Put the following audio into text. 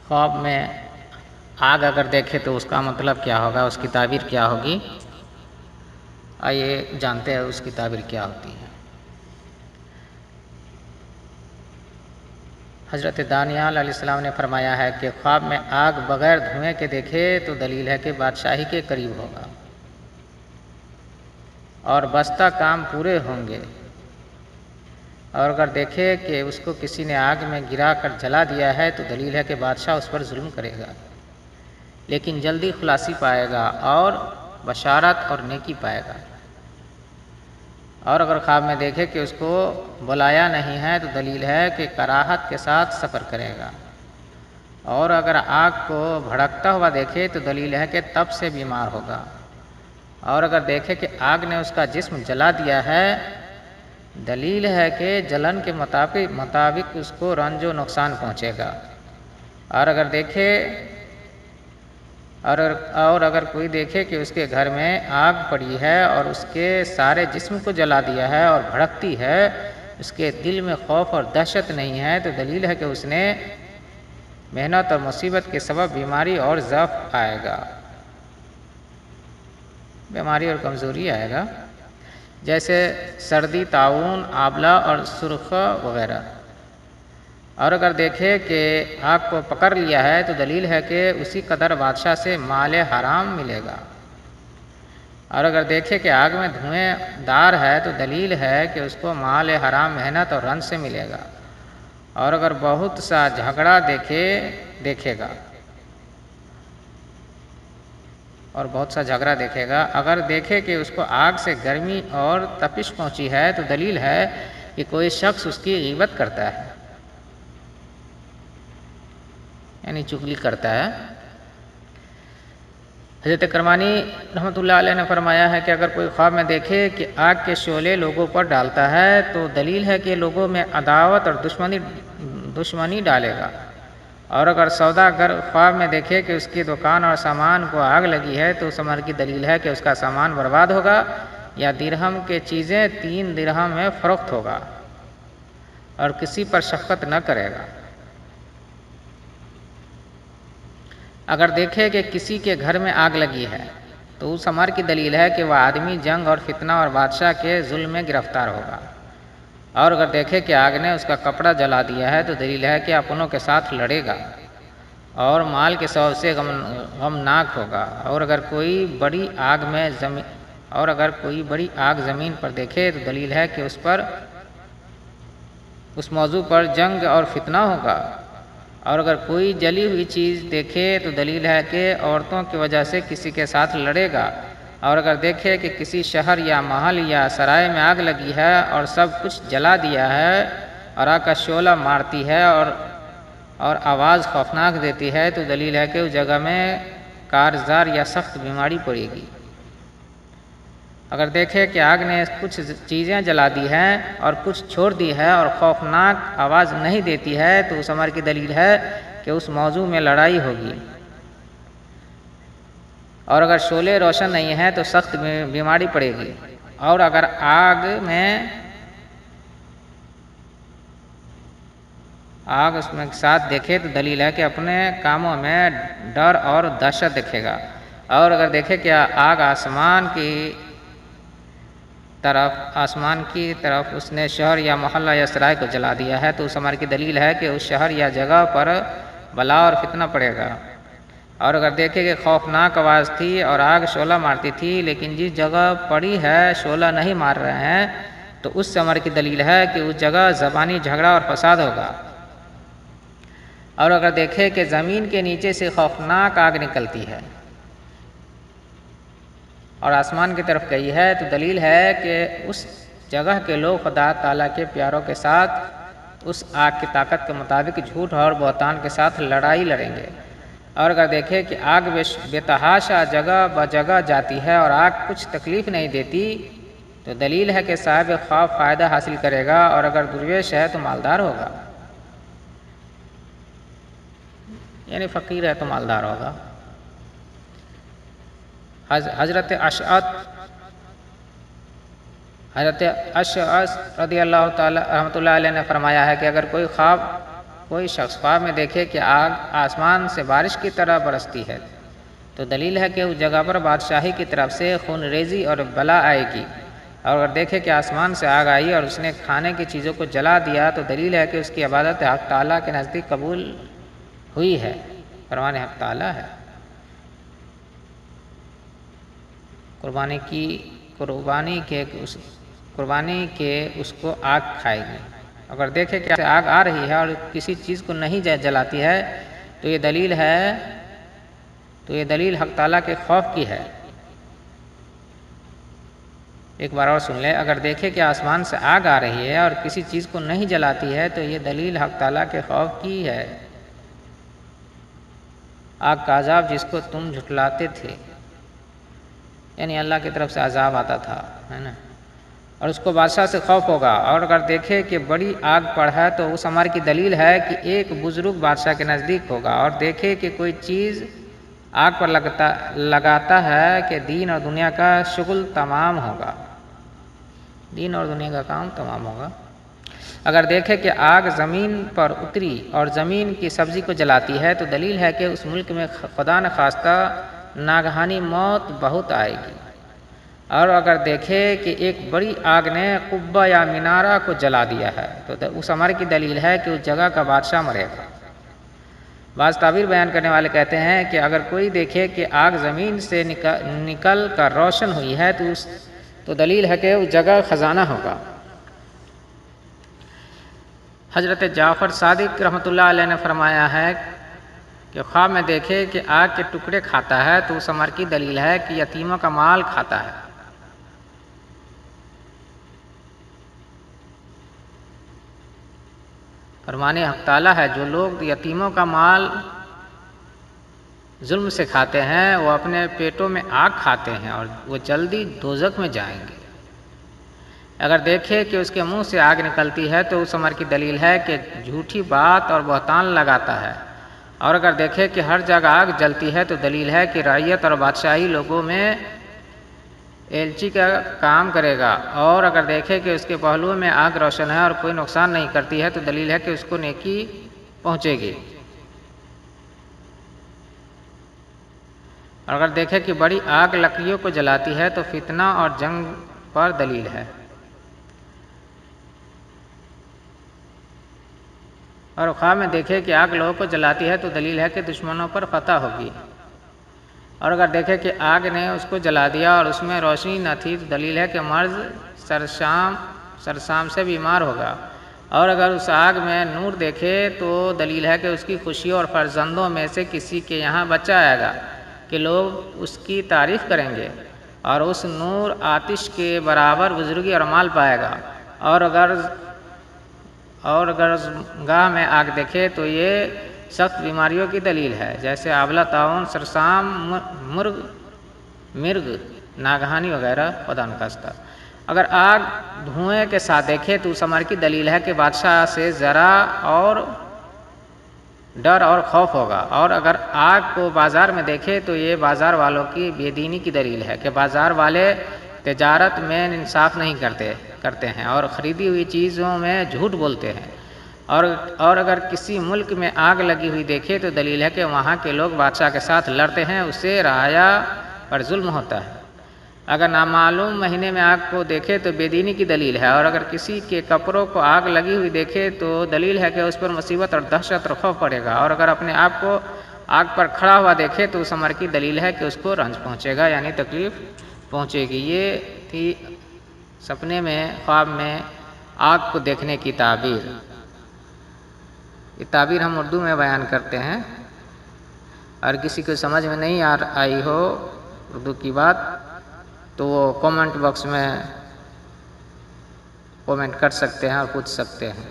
خواب میں آگ اگر دیکھے تو اس کا مطلب کیا ہوگا، اس کی تعبیر کیا ہوگی؟ آئیے جانتے ہیں اس کی تعبیر کیا ہوتی ہے۔ حضرت دانیال علیہ السلام نے فرمایا ہے کہ خواب میں آگ بغیر دھوئیں کے دیکھے تو دلیل ہے کہ بادشاہی کے قریب ہوگا اور بستہ کام پورے ہوں گے، اور اگر دیکھے کہ اس کو کسی نے آگ میں گرا کر جلا دیا ہے تو دلیل ہے کہ بادشاہ اس پر ظلم کرے گا لیکن جلدی خلاصی پائے گا اور بشارت اور نیکی پائے گا۔ اور اگر خواب میں دیکھے کہ اس کو بلایا نہیں ہے تو دلیل ہے کہ کراہت کے ساتھ سفر کرے گا، اور اگر آگ کو بھڑکتا ہوا دیکھے تو دلیل ہے کہ تب سے بیمار ہوگا، اور اگر دیکھے کہ آگ نے اس کا جسم جلا دیا ہے دلیل ہے کہ جلن کے مطابق اس کو رنج و نقصان پہنچے گا، اور اگر کوئی دیکھے کہ اس کے گھر میں آگ پڑی ہے اور اس کے سارے جسم کو جلا دیا ہے اور بھڑکتی ہے، اس کے دل میں خوف اور دہشت نہیں ہے تو دلیل ہے کہ اس نے محنت اور مصیبت کے سبب بیماری اور ضعف آئے گا، بیماری اور کمزوری آئے گا، جیسے سردی، طاعون، آبلہ اور سرخ وغیرہ۔ اور اگر دیکھے کہ آگ کو پکڑ لیا ہے تو دلیل ہے کہ اسی قدر بادشاہ سے مال حرام ملے گا، اور اگر دیکھے کہ آگ میں دھوئیں دار ہے تو دلیل ہے کہ اس کو مال حرام محنت اور رنج سے ملے گا، اور اگر بہت سا جھگڑا دیکھے گا، اگر دیکھے کہ اس کو آگ سے گرمی اور تپش پہنچی ہے تو دلیل ہے کہ کوئی شخص اس کی غیبت کرتا ہے، یعنی چغلی کرتا ہے۔ حضرت کرمانی رحمۃ اللہ علیہ نے فرمایا ہے کہ اگر کوئی خواب میں دیکھے کہ آگ کے شعلے لوگوں پر ڈالتا ہے تو دلیل ہے کہ لوگوں میں عداوت اور دشمنی ڈالے گا، اور اگر سوداگر خواب میں دیکھے کہ اس کی دکان اور سامان کو آگ لگی ہے تو اس امر کی دلیل ہے کہ اس کا سامان برباد ہوگا یا درہم کے چیزیں 3 درہم میں فروخت ہوگا اور کسی پر شفقت نہ کرے گا۔ اگر دیکھے کہ کسی کے گھر میں آگ لگی ہے تو اس امر کی دلیل ہے کہ وہ آدمی جنگ اور فتنہ اور بادشاہ کے ظلم میں گرفتار ہوگا، اور اگر دیکھے کہ آگ نے اس کا کپڑا جلا دیا ہے تو دلیل ہے کہ اپنوں کے ساتھ لڑے گا اور مال کے سبب سے غمناک ہوگا، اور اگر کوئی بڑی آگ زمین پر دیکھے تو دلیل ہے کہ اس موضوع پر جنگ اور فتنہ ہوگا، اور اگر کوئی جلی ہوئی چیز دیکھے تو دلیل ہے کہ عورتوں کی وجہ سے کسی کے ساتھ لڑے گا، اور اگر دیکھے کہ کسی شہر یا محل یا سرائے میں آگ لگی ہے اور سب کچھ جلا دیا ہے اور آگ کا شعلہ مارتی ہے اور آواز خوفناک دیتی ہے تو دلیل ہے کہ اس جگہ میں کارزار یا سخت بیماری پڑے گی۔ اگر دیکھے کہ آگ نے کچھ چیزیں جلا دی ہیں اور کچھ چھوڑ دی ہے اور خوفناک آواز نہیں دیتی ہے تو اس امر کی دلیل ہے کہ اس موضوع میں لڑائی ہوگی، اور اگر شعلے روشن نہیں ہیں تو سخت بیماری پڑے گی، اور اگر آگ اس میں ساتھ دیکھے تو دلیل ہے کہ اپنے کاموں میں ڈر اور دہشت دیکھے گا، اور اگر دیکھے کہ آگ آسمان کی طرف اس نے شہر یا محلہ یا سرائے کو جلا دیا ہے تو اس امر کی دلیل ہے کہ اس شہر یا جگہ پر بلا اور فتنہ پڑے گا، اور اگر دیکھے کہ خوفناک آواز تھی اور آگ شعلہ مارتی تھی لیکن جس جگہ پڑی ہے شعلہ نہیں مار رہے ہیں تو اس امر کی دلیل ہے کہ اس جگہ زبانی جھگڑا اور فساد ہوگا، اور اگر دیکھے کہ زمین کے نیچے سے خوفناک آگ نکلتی ہے اور آسمان کی طرف گئی ہے تو دلیل ہے کہ اس جگہ کے لوگ خدا تعالیٰ کے پیاروں کے ساتھ اس آگ کی طاقت کے مطابق جھوٹ اور بہتان کے ساتھ لڑائی لڑیں گے، اور اگر دیکھے کہ آگ بے تحاشا جگہ بجگہ جاتی ہے اور آگ کچھ تکلیف نہیں دیتی تو دلیل ہے کہ صاحب خواب فائدہ حاصل کرے گا، اور اگر درویش ہے تو مالدار ہوگا، یعنی فقیر ہے تو مالدار ہوگا۔ حضرت اشعث رضی اللہ تعالی رحمۃ اللہ علیہ نے فرمایا ہے کہ اگر کوئی خواب کوئی شخص خواب میں دیکھے کہ آگ آسمان سے بارش کی طرح برستی ہے تو دلیل ہے کہ اس جگہ پر بادشاہی کی طرف سے خون ریزی اور بلا آئے گی، اور اگر دیکھے کہ آسمان سے آگ آئی اور اس نے کھانے کی چیزوں کو جلا دیا تو دلیل ہے کہ اس کی عبادت حق تعالیٰ کے نزدیک قبول ہوئی ہے، فرمان حق تعالیٰ ہے۔ قربانی کے اس کو آگ کھائے گی۔ اگر دیکھے کہ آگ آ رہی ہے اور کسی چیز کو نہیں جلاتی ہے تو یہ دلیل حق تعالیٰ کے خوف کی ہے۔ ایک بار اور سن لیں، اگر دیکھے کہ آسمان سے آگ آ رہی ہے اور کسی چیز کو نہیں جلاتی ہے تو یہ دلیل حق تعالیٰ کے خوف کی ہے۔ آگ کا عذاب جس کو تم جھٹلاتے تھے، یعنی اللہ کی طرف سے عذاب آتا تھا، ہے نا، اور اس کو بادشاہ سے خوف ہوگا، اور اگر دیکھے کہ بڑی آگ پڑ ہے تو اس امر کی دلیل ہے کہ ایک بزرگ بادشاہ کے نزدیک ہوگا، اور دیکھے کہ کوئی چیز آگ پر لگاتا ہے کہ دین اور دنیا کا شغل تمام ہوگا، دین اور دنیا کا کام تمام ہوگا۔ اگر دیکھے کہ آگ زمین پر اتری اور زمین کی سبزی کو جلاتی ہے تو دلیل ہے کہ اس ملک میں خدا نخواستہ ناگہانی موت بہت آئے گی، اور اگر دیکھے کہ ایک بڑی آگ نے قبہ یا مینارہ کو جلا دیا ہے تو اس امر کی دلیل ہے کہ اس جگہ کا بادشاہ مرے گا۔ بعض تعبیر بیان کرنے والے کہتے ہیں کہ اگر کوئی دیکھے کہ آگ زمین سے نکل کر روشن ہوئی ہے تو دلیل ہے کہ اس جگہ خزانہ ہوگا۔ حضرت جعفر صادق رحمۃ اللہ علیہ نے فرمایا ہے کہ خواب میں دیکھے کہ آگ کے ٹکڑے کھاتا ہے تو اس امر کی دلیل ہے کہ یتیموں کا مال کھاتا ہے۔ فرمان حق تعالیٰ ہے، جو لوگ یتیموں کا مال ظلم سے کھاتے ہیں وہ اپنے پیٹوں میں آگ کھاتے ہیں اور وہ جلدی دوزخ میں جائیں گے۔ اگر دیکھے کہ اس کے منہ سے آگ نکلتی ہے تو اس امر کی دلیل ہے کہ جھوٹی بات اور بہتان لگاتا ہے، اور اگر دیکھے کہ ہر جگہ آگ جلتی ہے تو دلیل ہے کہ رعیت اور بادشاہی لوگوں میں ایلچی کا کام کرے گا، اور اگر دیکھے کہ اس کے پہلوؤں میں آگ روشن ہے اور کوئی نقصان نہیں کرتی ہے تو دلیل ہے کہ اس کو نیکی پہنچے گی، اور اگر دیکھے کہ بڑی آگ لکڑیوں کو جلاتی ہے تو فتنہ اور جنگ پر دلیل ہے، اور خواب میں دیکھے کہ آگ لوگوں کو جلاتی ہے تو دلیل ہے کہ دشمنوں پر فتح ہوگی، اور اگر دیکھے کہ آگ نے اس کو جلا دیا اور اس میں روشنی نہ تھی تو دلیل ہے کہ مرض سرسام سے بیمار ہوگا، اور اگر اس آگ میں نور دیکھے تو دلیل ہے کہ اس کی خوشی اور فرزندوں میں سے کسی کے یہاں بچہ آئے گا کہ لوگ اس کی تعریف کریں گے، اور اس نور آتش کے برابر بزرگی اور مال پائے گا، اور اگر گاہ میں آگ دیکھے تو یہ سخت بیماریوں کی دلیل ہے، جیسے آولا، طاعون، سرسام، مرگ، ناگہانی وغیرہ، خدا نخواستہ۔ اگر آگ دھوئیں کے ساتھ دیکھے تو اس امر کی دلیل ہے کہ بادشاہ سے ذرا اور ڈر اور خوف ہوگا، اور اگر آگ کو بازار میں دیکھے تو یہ بازار والوں کی بے دینی کی دلیل ہے کہ بازار والے تجارت میں انصاف نہیں کرتے ہیں اور خریدی ہوئی چیزوں میں جھوٹ بولتے ہیں، اور اگر کسی ملک میں آگ لگی ہوئی دیکھے تو دلیل ہے کہ وہاں کے لوگ بادشاہ کے ساتھ لڑتے ہیں، اس سے رعایا پر ظلم ہوتا ہے۔ اگر نامعلوم مہینے میں آگ کو دیکھے تو بے دینی کی دلیل ہے، اور اگر کسی کے کپڑوں کو آگ لگی ہوئی دیکھے تو دلیل ہے کہ اس پر مصیبت اور دہشت اور خوف پڑے گا، اور اگر اپنے آپ کو آگ پر کھڑا ہوا دیکھے تو اس امر کی دلیل ہے کہ اس کو رنج پہنچے گا، یعنی تکلیف پہنچے گی۔ یہ تھی سپنے میں، خواب میں آگ کو دیکھنے کی تعبیر۔ یہ تعبیر ہم اردو میں بیان کرتے ہیں، اور کسی کو سمجھ میں نہیں آئی ہو اردو کی بات تو وہ کومنٹ باکس میں کومنٹ کر سکتے ہیں اور پوچھ سکتے ہیں۔